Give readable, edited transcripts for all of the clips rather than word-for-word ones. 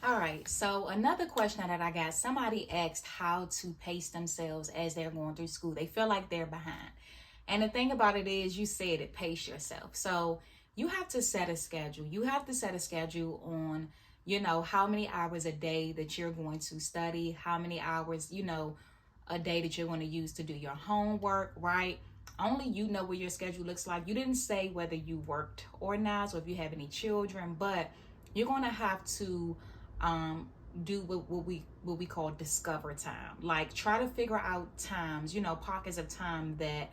All right, so another question that I got, somebody asked how to pace themselves as they're going through school. They feel like they're behind. And the thing about it is, you said it, pace yourself. So you have to set a schedule. You have to set a schedule on, how many hours a day that you're going to study, how many hours, a day that you're going to use to do your homework, right? Only you know what your schedule looks like. You didn't say whether you worked or not, or if you have any children, but you're going to have to um, do what we call discover time. Like, try to figure out times, pockets of time that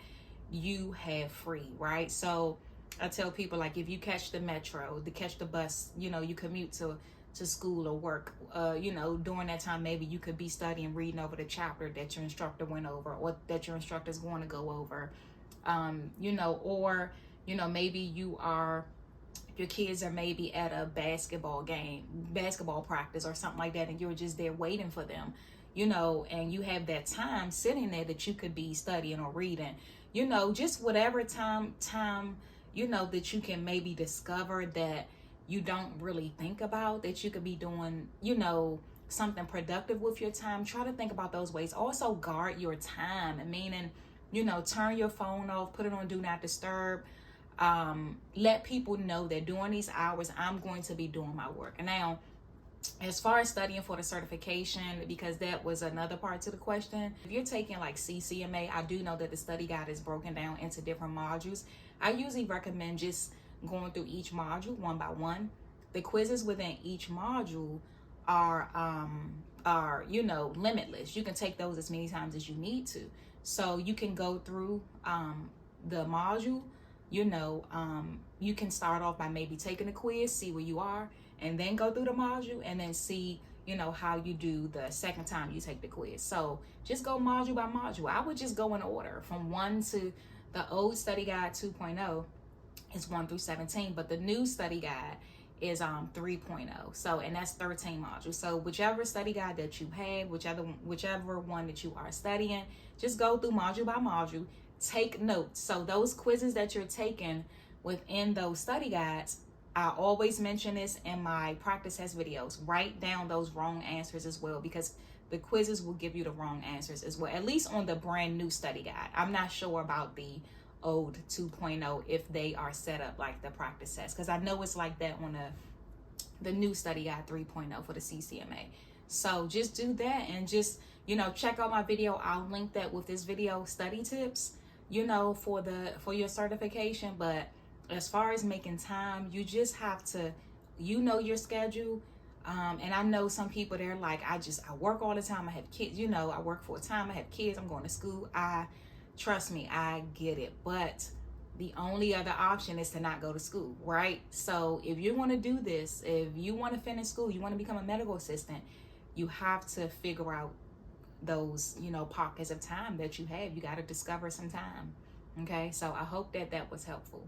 you have free, right? So I tell people, like, if you catch the metro, to catch the bus, you commute to school or work, during that time, maybe you could be studying, reading over the chapter that your instructor went over, or that your instructor is going to go over. Or maybe your kids are maybe at a basketball practice or something like that, and you're just there waiting for them, and you have that time sitting there that you could be studying or reading, just whatever time, that you can maybe discover that you don't really think about, that you could be doing, something productive with your time. Try to think about those ways. Also, guard your time, meaning, turn your phone off, put it on do not disturb. Let people know that during these hours I'm going to be doing my work. And now, as far as studying for the certification, because that was another part to the question, if you're taking like CCMA, I do know that the study guide is broken down into different modules. I usually recommend just going through each module one by one. The quizzes within each module are limitless. You can take those as many times as you need to, so you can go through the module. You can start off by maybe taking a quiz, see where you are, and then go through the module, and then see, how you do the second time you take the quiz. So just go module by module. I would just go in order from 1 to the old study guide 2.0 is 1 through 17, but the new study guide is 3.0. So, and that's 13 modules. So whichever study guide that you have, whichever one that you are studying, just go through module by module. Take notes. So those quizzes that you're taking within those study guides, I always mention this in my practice test videos. Write down those wrong answers as well, because the quizzes will give you the wrong answers as well, at least on the brand new study guide. I'm not sure about the old 2.0 if they are set up like the practice test, because I know it's like that on the new study guide 3.0 for the CCMA. So just do that, and just check out my video. I'll link that with this video, study tips, for your certification. But as far as making time, you just have to, your schedule. And I know some people, they're like, I work all the time. I have kids, I work full time. I have kids. I'm going to school. Trust me, I get it. But the only other option is to not go to school, right? So if you want to do this, if you want to finish school, you want to become a medical assistant, you have to figure out those, pockets of time that you have. You got to discover some time. Okay. So I hope that was helpful.